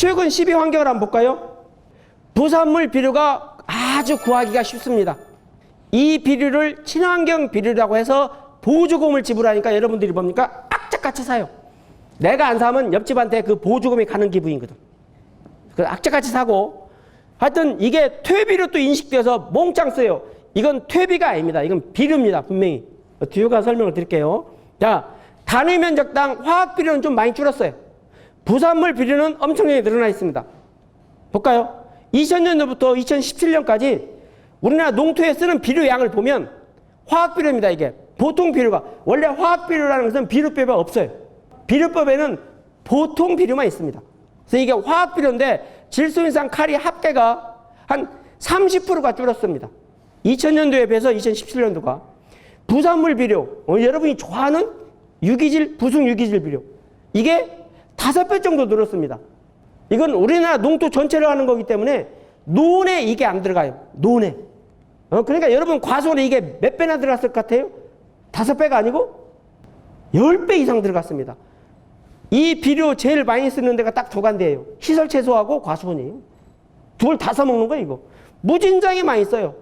최근 12 환경을 한번 볼까요? 부산물 비료가 아주 구하기가 쉽습니다. 이 비료를 친환경 비료라고 해서 보조금을 지불하니까 여러분들이 뭡니까? 악착같이 사요. 내가 안 사면 옆집한테 그 보조금이 가는 기분이거든. 그 악착같이 사고, 하여튼 이게 퇴비로 또 인식되어서 몽땅 써요. 이건 퇴비가 아닙니다. 이건 비료입니다. 분명히. 뒤에 가서 설명을 드릴게요. 자, 단위 면적당 화학 비료는 좀 많이 줄었어요. 부산물 비료는 엄청나게 늘어나 있습니다. 볼까요? 2000년도부터 2017년까지 우리나라 농토에 쓰는 비료 양을 보면 화학 비료입니다. 이게 보통 비료가, 원래 화학 비료라는 것은 비료법에 없어요. 비료법에는 보통 비료만 있습니다. 그래서 이게 화학 비료인데 질소인산 칼이 합계가 한 30%가 줄었습니다. 2000년도에 비해서 2017년도가. 부산물 비료, 여러분이 좋아하는 유기질, 부승 유기질 비료, 이게 5배 정도 늘었습니다. 이건 우리나라 농토 전체를 하는 거기 때문에 논에 이게 안 들어가요. 논에. 그러니까 여러분 과수원에 이게 몇 배나 들어갔을 것 같아요? 5배가 아니고 10배 이상 들어갔습니다. 이 비료 제일 많이 쓰는 데가 딱 두 군데예요. 시설 채소하고 과수원이에요. 둘 다 써먹는 거예요, 이거. 무진장에 많이 써요.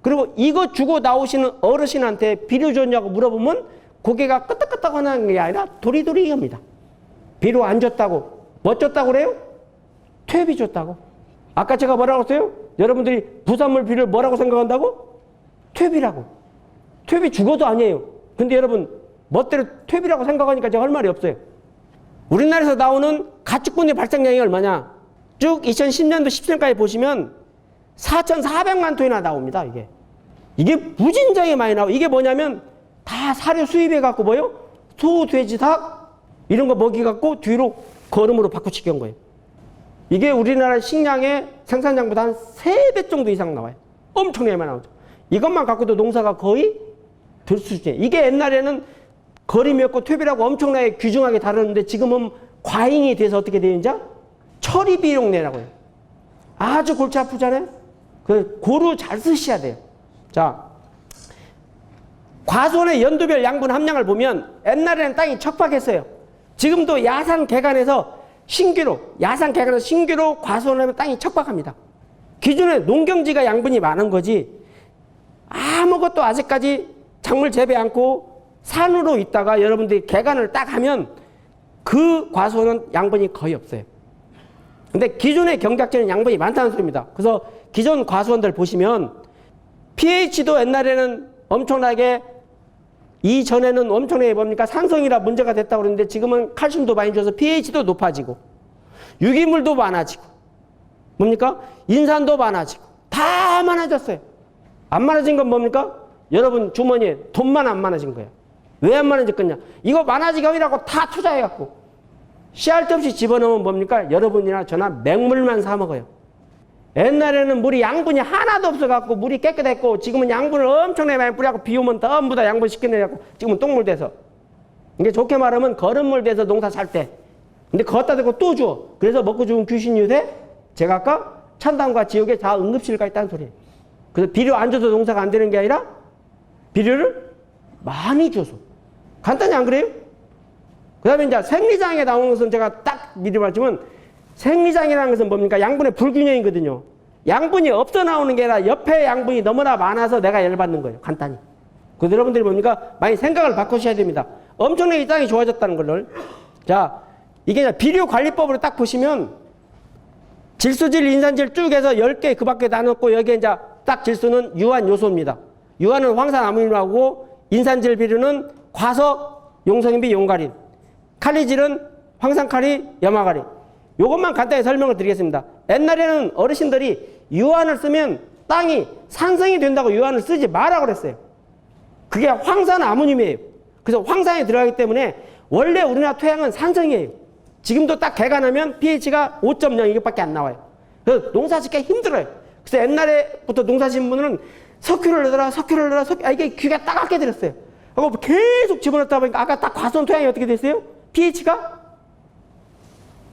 그리고 이거 주고 나오시는 어르신한테 비료 줬냐고 물어보면 고개가 끄덕끄덕 하는 게 아니라 도리도리 합니다. 비료 안 줬다고. 뭐 줬다고 그래요? 퇴비 줬다고. 아까 제가 뭐라고 했어요? 여러분들이 부산물 비료를 뭐라고 생각한다고? 퇴비라고. 퇴비 죽어도 아니에요. 근데 여러분 멋대로 퇴비라고 생각하니까 제가 할 말이 없어요. 우리나라에서 나오는 가축분해 발생량이 얼마냐? 쭉 2010년도 17년까지 보시면 4,400만 톤이나 나옵니다. 이게 무진장에 많이 나와요. 이게 뭐냐면 다 사료 수입해갖고 뭐요? 소, 돼지, 닭 이런 거 먹이갖고 뒤로 거름으로 바꾸치기 한 거예요. 이게 우리나라 식량의 생산량보다 한 3배 정도 이상 나와요. 엄청나게 많이 나오죠. 이것만 갖고도 농사가 거의 될 수준이에요. 이게 옛날에는 거름이었고 퇴비라고 엄청나게 규정하게 다뤘는데 지금은 과잉이 돼서 어떻게 되는지 처리 비용 내라고 해요. 아주 골치 아프잖아요. 고루 잘 쓰셔야 돼요. 자, 과수원의 연도별 양분 함량을 보면 옛날에는 땅이 척박했어요. 지금도 야산 개간에서 신규로 과수원하면 땅이 척박합니다. 기존에 농경지가 양분이 많은 거지 아무것도 아직까지 작물 재배 않고 산으로 있다가 여러분들이 개간을 딱 하면 그 과수원은 양분이 거의 없어요. 근데 기존의 경작지는 양분이 많다는 소리입니다. 그래서 기존 과수원들 보시면 pH도 옛날에는 엄청나게, 이전에는 엄청나게 뭡니까? 산성이라 문제가 됐다고 그러는데 지금은 칼슘도 많이 줘서 pH도 높아지고 유기물도 많아지고 뭡니까? 인산도 많아지고 다 많아졌어요. 안 많아진 건 뭡니까? 여러분 주머니에 돈만 안 많아진 거예요. 왜 안 많아졌겠냐? 이거 많아지게 하려고 다 투자해갖고 씨알 데 없이 집어넣으면 뭡니까? 여러분이나 저나 맹물만 사 먹어요. 옛날에는 물이 양분이 하나도 없어갖고 물이 깨끗했고 지금은 양분을 엄청나게 많이 뿌려갖고 비 오면 전부 다 양분 시켜내갖고 지금은 똥물 돼서, 이게 좋게 말하면 거름물 돼서 농사 살 때. 근데 걷다 대고 또 줘. 그래서 먹고 죽은 귀신 유세? 제가 아까 천당과 지옥에 다 응급실가 있다는 소리예요. 그래서 비료 안 줘도 농사가 안 되는 게 아니라 비료를 많이 줘서. 간단히 안 그래요? 그 다음에 이제 생리장에 나오는 것은 제가 딱 미리 말하지만 생리장이라는 것은 뭡니까? 양분의 불균형이거든요. 양분이 없어 나오는 게 아니라 옆에 양분이 너무나 많아서 내가 열받는 거예요. 간단히. 그래서 여러분들이 뭡니까? 많이 생각을 바꾸셔야 됩니다. 엄청나게 땅이 좋아졌다는 걸. 자, 이게 비료관리법으로 딱 보시면 질소질, 인산질 쭉 해서 10개 그 밖에 나눴고 여기에 이제 딱 질소는 유한 요소입니다. 유한은 황산 아모늄하고 인산질 비료는 과석, 용성인비, 용가린. 칼리질은 황산칼리, 염화가린. 요것만 간단히 설명을 드리겠습니다. 옛날에는 어르신들이 유한을 쓰면 땅이 산성이 된다고 유한을 쓰지 마라고 그랬어요. 그게 황산 아모늄이에요. 그래서 황산이 들어가기 때문에 원래 우리나라 토양은 산성이에요. 지금도 딱 개간하면 pH가 5.0 이것밖에 안 나와요. 그래서 농사 짓기 힘들어요. 그래서 옛날에부터 농사 짓는 분은 석유를 넣어라, 이게 귀가 따갑게 들었어요. 하고 계속 집어넣다 보니까 아까 딱 과수원 토양이 어떻게 됐어요? pH가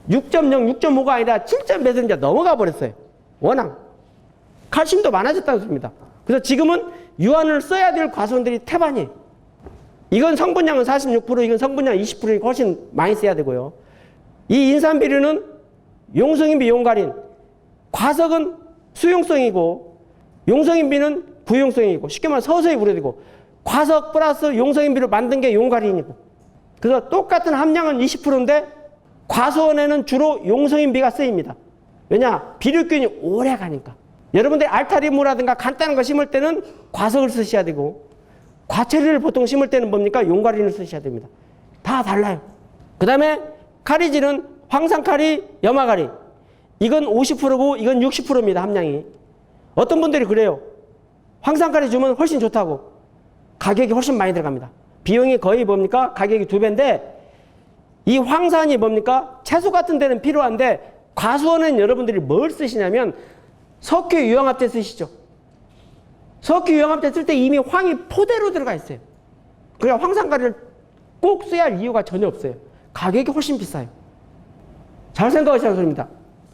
6.0, 6.5가 아니라 7.몇은 이제 넘어가 버렸어요. 워낙 칼슘도 많아졌다고 했습니다. 그래서 지금은 유한을 써야 될 과수원들이 태반이에요. 이건 성분량은 46%, 이건 성분량 20%니까 훨씬 많이 써야 되고요. 이 인산비료는 용성인비, 용가린. 과석은 수용성이고 용성인비는 부용성이고 쉽게 말하면 서서히 우려되고 과석 플러스 용성인비를 만든 게 용가린이고 그래서 똑같은 함량은 20%인데 과수원에는 주로 용성인비가 쓰입니다. 왜냐? 비료균이 오래 가니까. 여러분들이 알타리무라든가 간단한 거 심을 때는 과석을 쓰셔야 되고 과체류를 보통 심을 때는 뭡니까? 용가린을 쓰셔야 됩니다. 다 달라요. 그 다음에 카리지는 황산카리, 염화카리. 이건 50%고 이건 60%입니다. 함량이. 어떤 분들이 그래요. 황산카리 주면 훨씬 좋다고. 가격이 훨씬 많이 들어갑니다. 비용이 거의 뭡니까? 가격이 2배인데 이 황산이 뭡니까? 채소 같은 데는 필요한데 과수원은 여러분들이 뭘 쓰시냐면 석유 유황합제 쓰시죠. 석유 유황합제 쓸 때 이미 황이 포대로 들어가 있어요. 그래야 황산가리를 꼭 써야 할 이유가 전혀 없어요. 가격이 훨씬 비싸요. 잘 생각하시라는 소리입니다.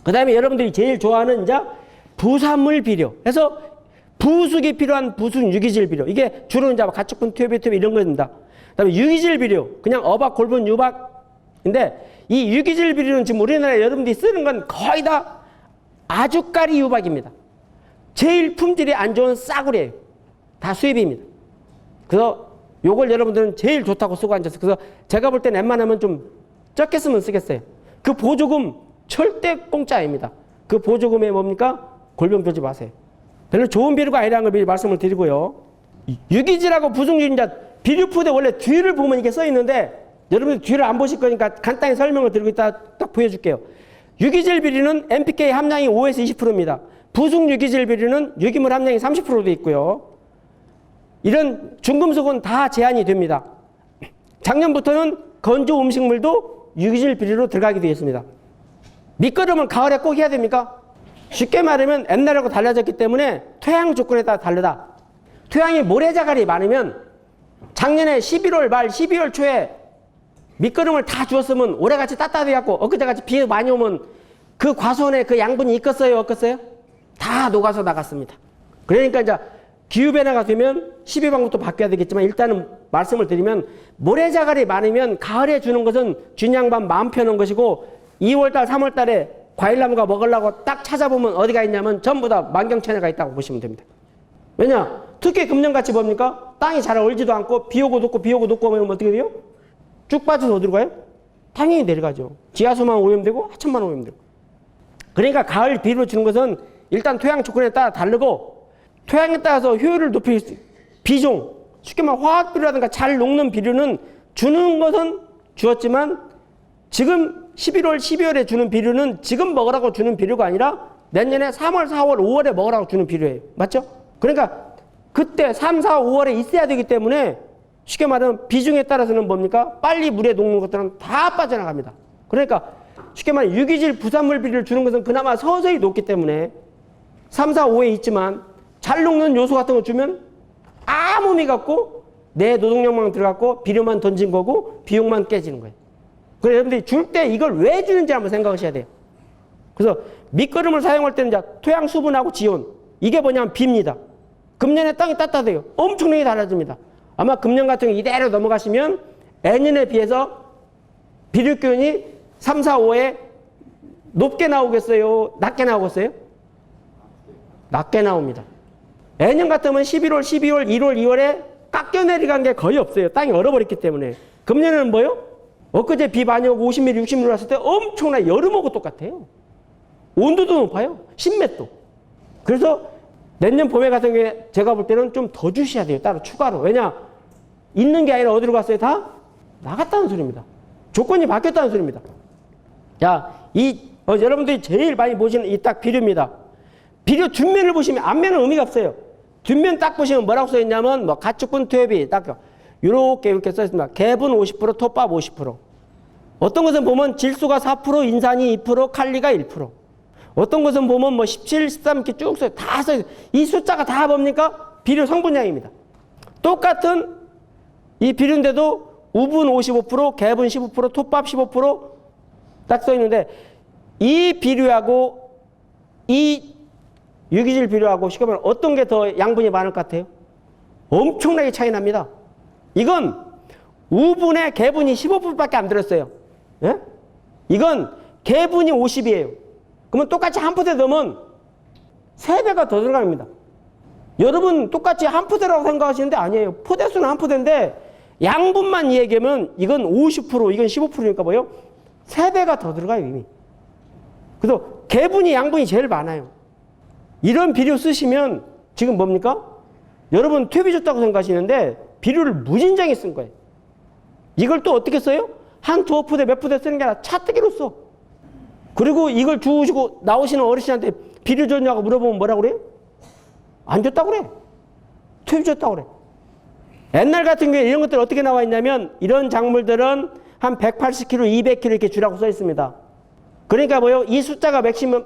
그 다음에 여러분들이 제일 좋아하는 이제 부산물 비료. 그래서 부숙이 필요한 부숙 유기질 비료. 이게 주로 이제 가축분, 튜브 이런 겁니다. 그 다음에 유기질 비료. 그냥 어박, 골분, 유박인데 이 유기질 비료는 지금 우리나라에 여러분들이 쓰는 건 거의 다 아주까리 유박입니다. 제일 품질이 안 좋은 싸구려예요. 다 수입입니다. 그래서 요걸 여러분들은 제일 좋다고 쓰고 앉아서 그래서 제가 볼 때는 웬만하면 좀 적게 쓰면 쓰겠어요. 그 보조금 절대 공짜 아닙니다. 그 보조금에 뭡니까? 골병 들지 마세요. 별로 좋은 비료가 아니라는 걸 미리 말씀을 드리고요. 유기질하고 부숙유기질 비료푸드 원래 뒤를 보면 이게 써 있는데 여러분들 뒤를 안 보실 거니까 간단히 설명을 드리고 이따 딱 보여줄게요. 유기질 비료는 NPK 함량이 5에서 20%입니다. 부숙 유기질 비료는 유기물 함량이 30%도 있고요. 이런 중금속은 다 제한이 됩니다. 작년부터는 건조 음식물도 유기질 비료로 들어가게 되었습니다. 밑거름은 가을에 꼭 해야 됩니까? 쉽게 말하면 옛날하고 달라졌기 때문에 토양 조건에 따라 다르다. 토양이 모래자갈이 많으면 작년에 11월 말 12월 초에 밑거름을 다 주었으면 올해같이 따뜻해갖고 엊그제같이 비 많이 오면 그 과수원에 그 양분이 익었어요? 없었어요? 다 녹아서 나갔습니다. 그러니까 이제 기후변화가 되면 12방부터 바뀌어야 되겠지만 일단은 말씀을 드리면 모래자갈이 많으면 가을에 주는 것은 균양반 마음 펴는 것이고 2월달 3월달에 과일나무가 먹으려고 딱 찾아보면 어디가 있냐면 전부 다 만경천에가 있다고 보시면 됩니다. 왜냐? 특히 금년같이 뭡니까? 땅이 잘 얼지도 않고 비 오고 녹고 비 오고 녹고 하면 어떻게 돼요? 쭉 빠져서 어디로 가요? 당연히 내려가죠. 지하수만 오염되고 하천만 오염되고. 그러니까 가을 비료 주는 것은 일단 토양 조건에 따라 다르고 토양에 따라서 효율을 높일 수 비종, 쉽게 말하면 화학 비료라든가 잘 녹는 비료는 주는 것은 주었지만 지금 11월, 12월에 주는 비료는 지금 먹으라고 주는 비료가 아니라 내년에 3월, 4월, 5월에 먹으라고 주는 비료예요. 맞죠? 그러니까 그때 3, 4, 5월에 있어야 되기 때문에 쉽게 말하면 비중에 따라서는 뭡니까? 빨리 물에 녹는 것들은 다 빠져나갑니다. 그러니까 쉽게 말하면 유기질 부산물 비료를 주는 것은 그나마 서서히 녹기 때문에 3, 4, 5에 있지만 잘 녹는 요소 같은 거 주면 아무 의미가 없고 내 노동력만 들어갔고 비료만 던진 거고 비용만 깨지는 거예요. 그래서 여러분들이 줄 때 이걸 왜 주는지 한번 생각하셔야 돼요. 그래서 밑거름을 사용할 때는 이제 토양 수분하고 지온 이게 뭐냐면 비입니다. 금년에 땅이 따뜻해요. 엄청나게 달라집니다. 아마 금년 같은 거 이대로 넘어가시면 내년에 비해서 비료균이 3, 4, 5에 높게 나오겠어요? 낮게 나오겠어요? 낮게 나옵니다. 내년 같으면 11월, 12월, 1월, 2월에 깎여 내려간 게 거의 없어요. 땅이 얼어버렸기 때문에. 금년에는 뭐요? 엊그제 비 많이 오고 50mm, 60mm 왔을 때 엄청나 여름하고 똑같아요. 온도도 높아요. 10몇 도. 그래서 내년 봄에 같은 경우에 제가 볼 때는 좀 더 주셔야 돼요. 따로 추가로. 왜냐? 있는 게 아니라 어디로 갔어요? 다 나갔다는 소리입니다. 조건이 바뀌었다는 소리입니다. 자, 여러분들이 제일 많이 보시는 이 딱 비료입니다. 비료 뒷면을 보시면 앞면은 의미가 없어요. 뒷면 딱 보시면 뭐라고 써 있냐면 뭐 가축분 투여비 딱 이렇게 써 있습니다. 개분 50%, 톱밥 50%. 어떤 것은 보면 질소가 4%, 인산이 2%, 칼리가 1%. 어떤 것은 보면 뭐 17, 13 이렇게 쭉 써요. 다 써요. 이 숫자가 다 뭡니까? 비료 성분량입니다. 똑같은 이 비료인데도 우분 55%, 개분 15%, 톱밥 15% 딱 써 있는데 이 비료하고 이 유기질 비료하고 쉽게 말하면 어떤 게 더 양분이 많을 것 같아요? 엄청나게 차이 납니다. 이건 우분에 개분이 15%밖에 안 들었어요. 예? 이건 개분이 50이에요. 그러면 똑같이 한 푸대 넣으면 3배가 더 들어갑니다. 여러분 똑같이 한 푸대라고 생각하시는데 아니에요. 포대수는 한 푸대인데 양분만 얘기하면 이건 50%, 이건 15%니까 뭐예요? 3배가 더 들어가요, 이미. 그래서 개분이 양분이 제일 많아요. 이런 비료 쓰시면 지금 뭡니까? 여러분 퇴비 줬다고 생각하시는데 비료를 무진장에 쓴 거예요. 이걸 또 어떻게 써요? 한 두어 푸대 몇 푸대 쓰는 게 아니라 차뜨기로 써. 그리고 이걸 주우시고 나오시는 어르신한테 비료 줬냐고 물어보면 뭐라고 그래요? 안 줬다고 그래. 퇴비 줬다고 그래. 옛날 같은 경우에 이런 것들 어떻게 나와 있냐면 이런 작물들은 한 180kg, 200kg 이렇게 주라고 써 있습니다. 그러니까 뭐요? 이 숫자가 맥시멈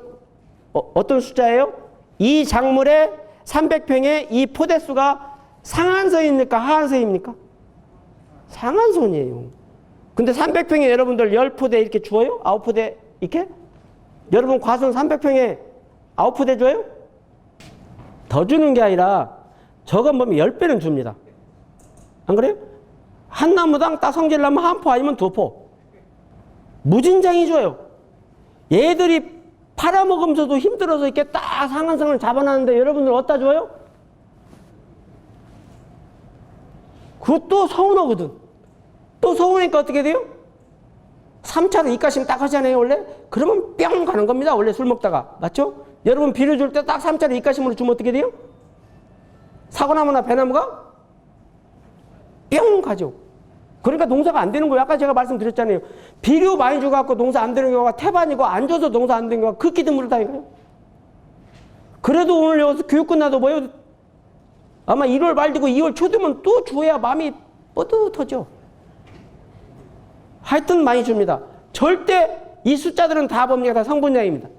어떤 숫자예요? 이 작물의 300평에 이 포대수가 상한선입니까? 하한선입니까? 상한선이에요. 근데 300평에 여러분들 10포대 이렇게 주어요? 9포대 이렇게? 여러분 과수는 300평에 9포대 줘요? 더 주는 게 아니라 저건 보면 10배는 줍니다. 안 그래요? 한 나무당 딱 성질나면 한 포 아니면 2포. 무진장이 줘요. 얘들이 팔아먹으면서도 힘들어서 이렇게 딱 상한선을 잡아놨는데 여러분들 어디다 줘요? 그것도 서운하거든. 또 서운하니까 어떻게 돼요? 3차로 입가심 딱 하잖아요, 원래? 그러면 뿅 가는 겁니다, 원래 술 먹다가. 맞죠? 여러분 비료 줄 때 딱 3차로 입가심으로 주면 어떻게 돼요? 사과나무나 배나무가 뿅 가죠. 그러니까 농사가 안 되는 거예요. 아까 제가 말씀드렸잖아요. 비료 많이 줘갖고 농사 안 되는 경우가 태반이고 안 줘서 농사 안 되는 경우가 극히 드물다니까요. 그래도 오늘 여기서 교육 끝나도 뭐예요? 아마 1월 말 되고 2월 초 되면 또 줘야 마음이 뿌듯하죠. 하여튼 많이 줍니다. 절대 이 숫자들은 다 뭡니까? 다 성분량입니다.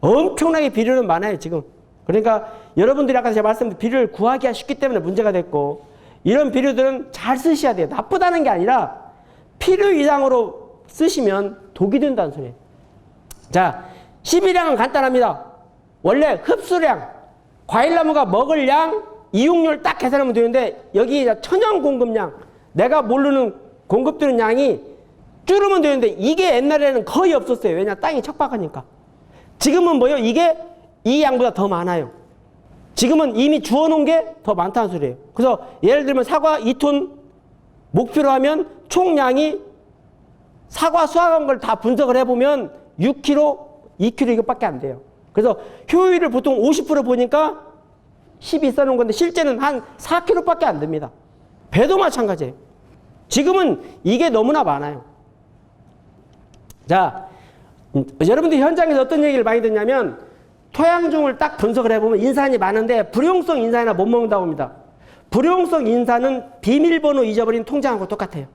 엄청나게 비료는 많아요, 지금. 그러니까 여러분들이 아까 제가 말씀드린 비료를 구하기가 쉽기 때문에 문제가 됐고 이런 비료들은 잘 쓰셔야 돼요. 나쁘다는 게 아니라 필요 이상으로 쓰시면 독이 된다는 소리예요. 자, 12량은 간단합니다. 원래 흡수량, 과일나무가 먹을 양, 이용률 딱 계산하면 되는데 여기 천연 공급량, 내가 모르는 공급되는 양이 줄으면 되는데 이게 옛날에는 거의 없었어요. 왜냐? 땅이 척박하니까. 지금은 뭐예요? 이게 이 양보다 더 많아요. 지금은 이미 주워놓은 게 더 많다는 소리예요. 그래서 예를 들면 사과 2톤 목표로 하면 총량이 사과 수확한 걸 다 분석을 해보면 6kg, 2kg 이것밖에 안 돼요. 그래서 효율을 보통 50% 보니까 12 써놓은 건데 실제는 한 4kg밖에 안 됩니다. 배도 마찬가지예요. 지금은 이게 너무나 많아요. 자, 여러분들 현장에서 어떤 얘기를 많이 듣냐면 토양종을 딱 분석을 해보면 인산이 많은데 불용성 인산이나 못 먹는다고 합니다. 불용성 인산은 비밀번호 잊어버린 통장하고 똑같아요.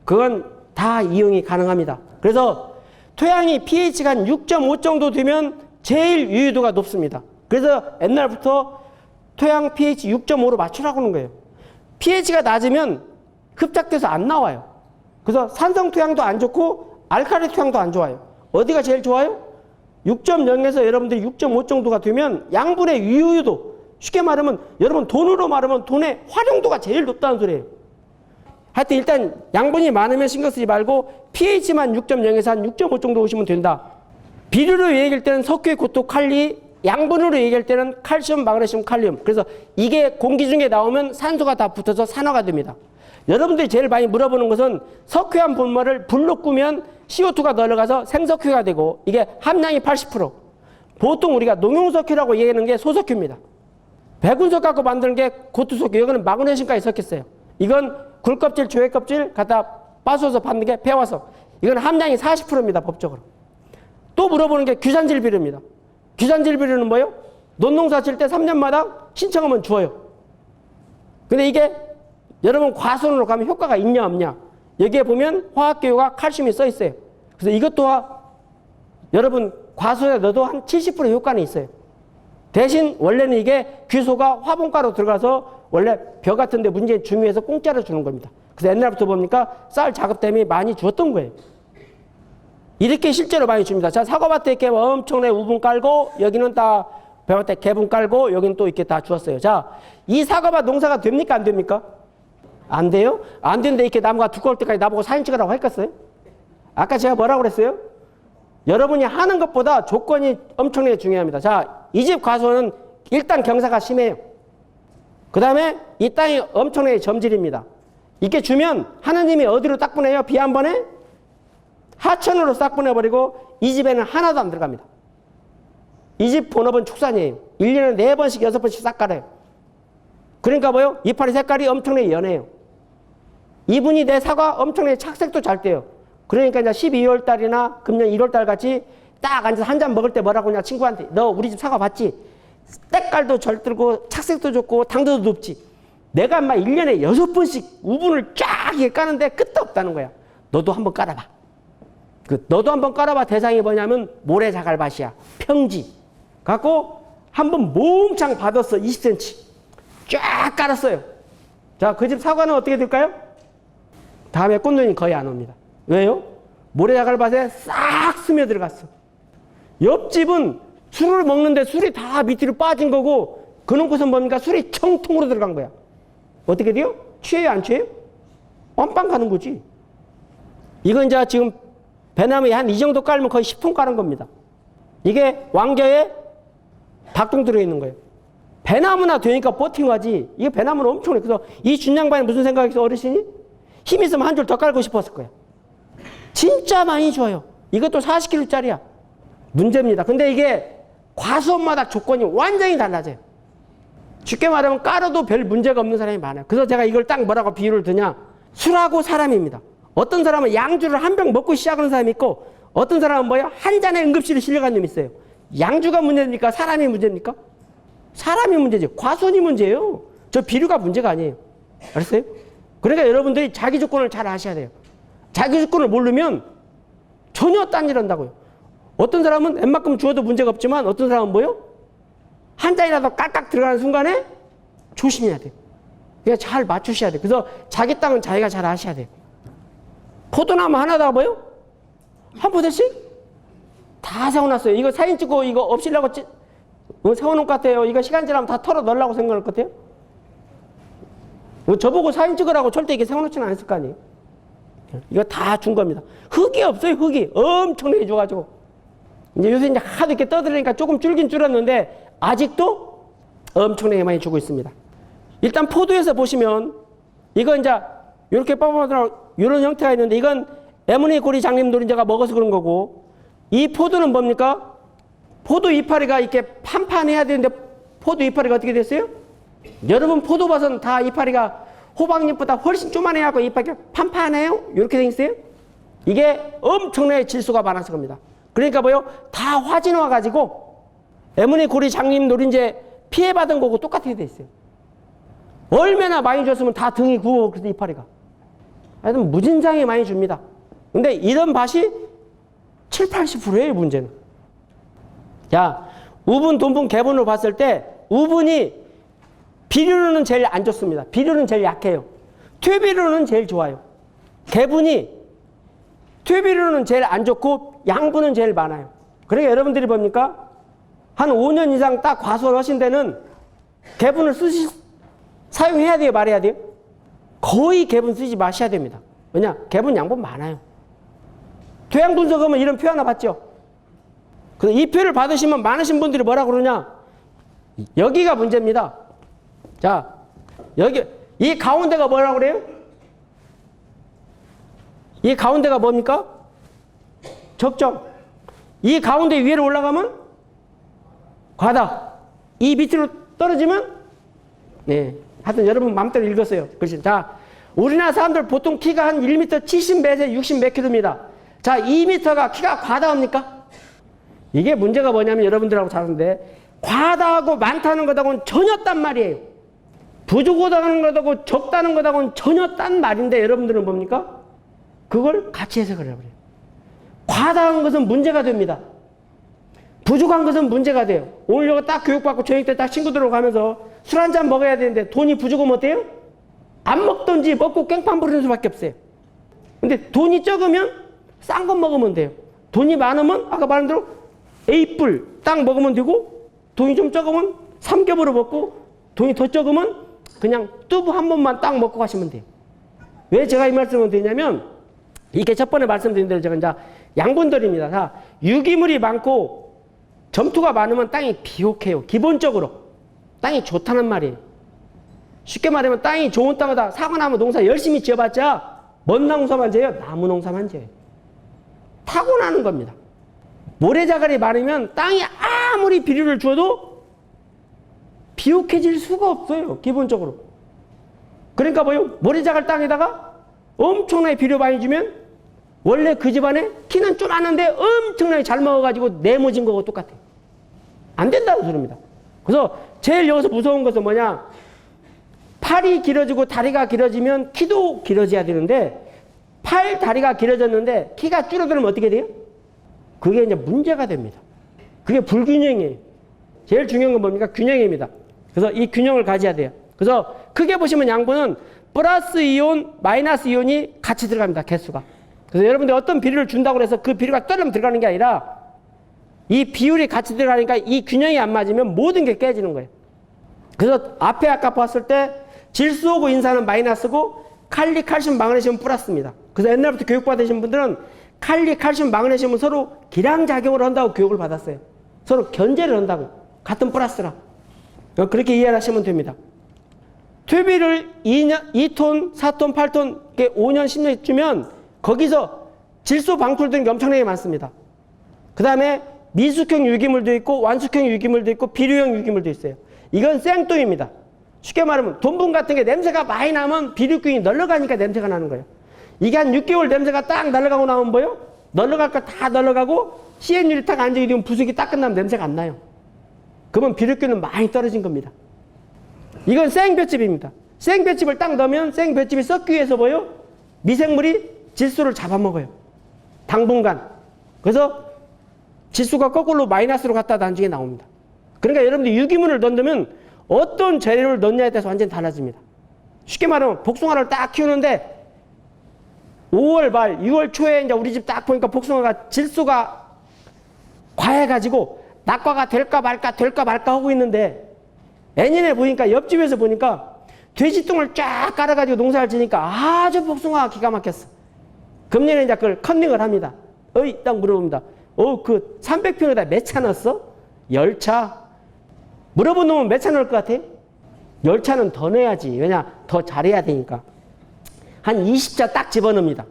그건 다 이용이 가능합니다. 그래서 토양이 pH가 한 6.5 정도 되면 제일 유효도가 높습니다. 그래서 옛날부터 토양 pH 6.5로 맞추라고 하는 거예요. pH가 낮으면 흡착돼서 안 나와요. 그래서 산성 토양도 안 좋고 알칼리 토양도 안 좋아요. 어디가 제일 좋아요? 6.0에서 여러분들이 6.5 정도가 되면 양분의 유효도, 쉽게 말하면 여러분 돈으로 말하면 돈의 활용도가 제일 높다는 소리예요. 하여튼 일단 양분이 많으면 신경 쓰지 말고 pH만 6.0에서 한 6.5 정도 오시면 된다. 비료로 얘기할 때는 석회, 고토, 칼리, 양분으로 얘기할 때는 칼슘, 마그네슘, 칼륨. 그래서 이게 공기 중에 나오면 산소가 다 붙어서 산화가 됩니다. 여러분들이 제일 많이 물어보는 것은 석회암 분말을 불로 끄면 CO2가 들어가서 생석회가 되고 이게 함량이 80%. 보통 우리가 농용석회라고 얘기하는 게 소석회입니다. 백운석 갖고 만드는 게 고투석회. 이거는 마그네슘까지 섞였어요. 이건 굴껍질, 조개껍질 갖다 빠져서 받는 게 배화석. 이건 함량이 40%입니다. 법적으로. 또 물어보는 게 규산질 비료입니다. 규산질 비료는 뭐예요? 논농사 칠 때 3년마다 신청하면 줘요. 근데 이게 여러분 과수원으로 가면 효과가 있냐 없냐, 여기에 보면 화학기호가 칼슘이 써 있어요. 그래서 이것 또한 여러분 과수원에 넣어도 한 70% 효과는 있어요. 대신 원래는 이게 규소가 화분가로 들어가서 원래 벼 같은 데 문제 중요해서 공짜로 주는 겁니다. 그래서 옛날부터 봅니까? 쌀 작업 때문에 많이 주었던 거예요. 이렇게 실제로 많이 줍니다. 자, 사과밭에 이렇게 엄청나게 우분 깔고 여기는 다 벼밭에 개분 깔고 여기는 또 이렇게 다 주었어요. 자, 이 사과밭 농사가 됩니까 안 됩니까? 안 돼요? 안 되는데 이렇게 나무가 두꺼울 때까지 나보고 사진 찍으라고 했겠어요? 아까 제가 뭐라고 그랬어요? 여러분이 하는 것보다 조건이 엄청나게 중요합니다. 자, 이 집 과수원은 일단 경사가 심해요. 그 다음에 이 땅이 엄청나게 점질입니다. 이렇게 주면 하느님이 어디로 딱 보내요? 비 한 번에 하천으로 싹 보내버리고 이 집에는 하나도 안 들어갑니다. 이 집 본업은 축산이에요. 1년에 4번씩 6번씩 싹 갈아요. 그러니까 뭐요? 이파리 색깔이 엄청나게 연해요. 이분이 내 사과 엄청나게 착색도 잘 떼요. 그러니까 이제 12월 달이나 금년 1월 달 같이 딱 앉아서 한 잔 먹을 때 뭐라고 하냐 친구한테 너 우리 집 사과 봤지? 때깔도 잘 들고 착색도 좋고 당도도 높지. 내가 막 1년에 6번씩 우분을 쫙 이렇게 까는데 끝도 없다는 거야. 너도 한번 깔아봐. 너도 한번 깔아봐. 대상이 뭐냐면 모래자갈밭이야. 평지. 갖고 한번 몽창 받았어. 20cm. 쫙 깔았어요. 자, 그 집 사과는 어떻게 될까요? 다음에 꽃눈이 거의 안 옵니다. 왜요? 모래자갈밭에 싹 스며들어갔어. 옆집은 술을 먹는데 술이 다 밑으로 빠진 거고 그놈 곳은 뭡니까? 술이 청통으로 들어간 거야. 어떻게 돼요? 취해요? 안 취해요? 빵빵 가는 거지. 이건 이제 지금 배나무에 한 이 정도 깔면 거의 10통 깔은 겁니다. 이게 왕겨에 닭똥 들어있는 거예요. 배나무나 되니까 버팅하지. 이게 배나무는 엄청나요. 그래서 이 준양반이 무슨 생각이 어르신이? 힘 있으면 한 줄 더 깔고 싶었을 거야. 진짜 많이 줘요. 이것도 40kg짜리야. 문제입니다. 근데 이게 과수원마다 조건이 완전히 달라져요. 쉽게 말하면 깔아도 별 문제가 없는 사람이 많아요. 그래서 제가 이걸 딱 뭐라고 비유를 드냐. 술하고 사람입니다. 어떤 사람은 양주를 한 병 먹고 시작하는 사람이 있고 어떤 사람은 뭐예요? 한 잔에 응급실에 실려간 놈이 있어요. 양주가 문제입니까? 사람이 문제입니까? 사람이 문제지. 과수원이 문제예요. 저 비류가 문제가 아니에요. 알았어요? 그러니까 여러분들이 자기 조건을 잘 아셔야 돼요. 자기 조건을 모르면 전혀 딴일한다고요. 어떤 사람은 웬만큼 주어도 문제가 없지만 어떤 사람은 뭐요? 한 잔이라도 깔깍 들어가는 순간에 조심해야 돼요. 그냥 잘 맞추셔야 돼요. 그래서 자기 땅은 자기가 잘 아셔야 돼요. 포도나무 하나다 뭐요? 한 포대씩 다 세워놨어요. 이거 사진 찍고 이거 없애려고 세워놓을 것 같아요. 이거 시간 지나면 다 털어 넣으려고 생각할 것 같아요. 저보고 사진 찍으라고 절대 이게 세워놓지는 않았을 거 아니에요. 이거 다 준 겁니다. 흙이 없어요. 흙이 엄청나게 줘가지고 이제 요새 이제 하도 이렇게 떠들으니까 조금 줄긴 줄었는데 아직도 엄청나게 많이 주고 있습니다. 일단 포도에서 보시면 이거 이제 이렇게 뽑아보더라고 이런 형태가 있는데 이건 에무니 고리 장님 노린자가 먹어서 그런 거고 이 포도는 뭡니까? 포도 이파리가 이렇게 판판해야 되는데 포도 이파리가 어떻게 됐어요? 여러분 포도밭은 다 이파리가 호박잎보다 훨씬 쪼만해갖고 이파리가 판판해요? 이렇게 돼 있어요? 이게 엄청나게 질소가 많아서 그럽니다. 그러니까 뭐요? 다 화진화 가지고 에무니 고리 장님 노린재 피해받은 거고 똑같이 돼 있어요. 얼마나 많이 줬으면 다 등이 굽어 그래서 이파리가. 하여튼 무진장에 많이 줍니다. 근데 이런 밭이 7, 80%예요 문제는. 자, 우분, 돈분, 개분으로 봤을 때 우분이 비료는 제일 안 좋습니다. 비료는 제일 약해요. 퇴비료는 제일 좋아요. 개분이 퇴비료는 제일 안 좋고 양분은 제일 많아요. 그러니까 여러분들이 뭡니까? 한 5년 이상 딱 과수원 하신 데는 개분을 사용해야 돼요? 말해야 돼요? 거의 개분 쓰지 마셔야 됩니다. 왜냐? 개분 양분 많아요. 토양 분석하면 이런 표 하나 봤죠? 이 표를 받으시면 많으신 분들이 뭐라 그러냐? 여기가 문제입니다. 자, 여기, 이 가운데가 뭐라 그래요? 이 가운데가 뭡니까? 적정. 이 가운데 위로 올라가면 과다. 이 밑으로 떨어지면 네. 하여튼 여러분 마음대로 읽었어요. 그렇지. 자, 우리나라 사람들 보통 키가 한 1m 70몇에 60 몇 킬로입니다. 자, 2m가 키가 과다합니까? 이게 문제가 뭐냐면 여러분들하고 잘 아는데 과다하고 많다는 것하고는 전혀 딴 말이에요. 부족하다는 것하고 적다는 것하고는 전혀 딴 말인데 여러분들은 뭡니까? 그걸 같이 해석을 해버려요. 과다한 것은 문제가 됩니다. 부족한 것은 문제가 돼요. 오늘 이거 딱 교육받고 저녁 때 딱 친구들하고 가면서 술 한잔 먹어야 되는데 돈이 부족하면 어때요? 안 먹던지 먹고 깽판 부리는 수밖에 없어요. 근데 돈이 적으면 싼 거 먹으면 돼요. 돈이 많으면 아까 말한 대로 A뿔 딱 먹으면 되고 돈이 좀 적으면 삼겹으로 먹고 돈이 더 적으면 그냥 뚜부 한 번만 딱 먹고 가시면 돼요. 왜 제가 이 말씀을 드리냐면 이게 첫 번에 말씀드린 대로 제가 이제 양분들입니다. 자, 유기물이 많고 점토가 많으면 땅이 비옥해요. 기본적으로 땅이 좋다는 말이에요. 쉽게 말하면 땅이 좋은 땅에다 사과나무 농사 열심히 지어봤자 뭔 농사만 지어요? 나무 농사만 지어요. 타고나는 겁니다. 모래자갈이 많으면 땅이 아무리 비료를 줘도 비옥해질 수가 없어요. 기본적으로. 그러니까 뭐요? 모래자갈 땅에다가 엄청나게 비료 많이 주면 원래 그 집안에 키는 좀 많은데 엄청나게 잘 먹어가지고 네모진 거하고 똑같아요. 안 된다는 소리입니다. 그래서 제일 여기서 무서운 것은 뭐냐? 팔이 길어지고 다리가 길어지면 키도 길어져야 되는데 팔, 다리가 길어졌는데 키가 줄어들면 어떻게 돼요? 그게 이제 문제가 됩니다. 그게 불균형이에요. 제일 중요한 건 뭡니까? 균형입니다. 그래서 이 균형을 가져야 돼요. 그래서 크게 보시면 양분은 플러스 이온, 마이너스 이온이 같이 들어갑니다. 개수가. 그래서 여러분들 어떤 비료를 준다고 해서 그 비료가 떨어지면 들어가는 게 아니라 이 비율이 같이 들어가니까 이 균형이 안 맞으면 모든 게 깨지는 거예요. 그래서 앞에 아까 봤을 때 질소하고 인산은 마이너스고 칼리, 칼슘, 마그네슘은 플러스입니다. 그래서 옛날부터 교육받으신 분들은 칼리, 칼슘, 마그네슘은 서로 기량작용을 한다고 교육을 받았어요. 서로 견제를 한다고. 같은 플러스라. 그렇게 이해를 하시면 됩니다. 퇴비를 2톤, 4톤, 8톤, 5년, 10년 주면 거기서 질소 방출되는 게 엄청나게 많습니다. 그 다음에 미숙형 유기물도 있고 완숙형 유기물도 있고 비료형 유기물도 있어요. 이건 생뚱입니다. 쉽게 말하면 돈분 같은 게 냄새가 많이 나면 비료균이 널러가니까 냄새가 나는 거예요. 이게 한 6개월 냄새가 딱 널러가고 나면 뭐요? 널러갈 거 다 널러가고 CN율이 딱 앉아있게 되면 부속이 딱 끝나면 냄새가 안 나요. 그러면 비료균은 많이 떨어진 겁니다. 이건 생볏짚입니다. 생볏짚을 딱 넣으면 생볏짚이 썩기 위해서 뭐요? 미생물이 질소를 잡아먹어요. 당분간. 그래서 질소가 거꾸로 마이너스로 갔다 나중에 나옵니다. 그러니까 여러분들 유기물을 넣으면 어떤 재료를 넣냐에 따라서 완전히 달라집니다. 쉽게 말하면 복숭아를 딱 키우는데 5월 말, 6월 초에 이제 우리 집 딱 보니까 복숭아가 질소가 과해가지고 낙과가 될까 말까 하고 있는데 내년에 보니까 옆집에서 보니까 돼지똥을 쫙 깔아가지고 농사를 지니까 아주 복숭아가 기가 막혔어. 금년에 이제 그걸 컨닝을 합니다. 딱 물어봅니다. 그 300평에다 몇 차 넣었어? 10차. 물어본 놈은 몇 차 넣을 것 같아? 10차는 더 넣어야지. 왜냐? 더 잘해야 되니까. 한 20차 딱 집어넣습니다.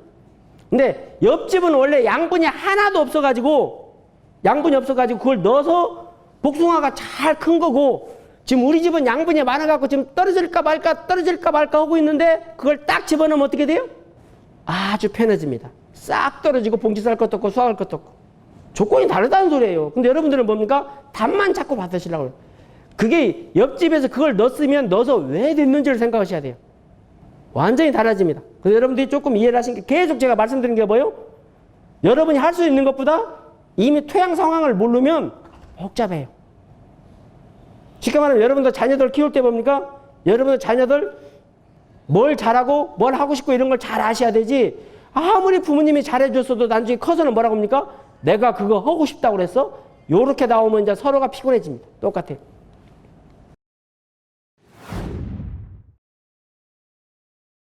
근데 옆집은 원래 양분이 하나도 없어가지고 그걸 넣어서 복숭아가 잘 큰 거고 지금 우리 집은 양분이 많아갖고 지금 떨어질까 말까 하고 있는데 그걸 딱 집어넣으면 어떻게 돼요? 아주 편해집니다. 싹 떨어지고 봉지 쌀 것도 없고 수확할 것도 없고. 조건이 다르다는 소리예요. 근데 여러분들은 뭡니까? 답만 자꾸 받으시려고 해요. 그게 옆집에서 그걸 넣어서 왜 됐는지를 생각하셔야 돼요. 완전히 달라집니다. 그래서 여러분들이 조금 이해를 하신 게 계속 제가 말씀드린 게 뭐예요? 여러분이 할 수 있는 것보다 이미 토양 상황을 모르면 복잡해요. 쉽게 말하면 여러분들 자녀들 키울 때 뭡니까? 여러분들 자녀들 뭘 잘하고 뭘 하고 싶고 이런 걸 잘 아셔야 되지 아무리 부모님이 잘해줬어도 나중에 커서는 뭐라고 합니까? 내가 그거 하고 싶다고 그랬어? 요렇게 나오면 이제 서로가 피곤해집니다. 똑같아요.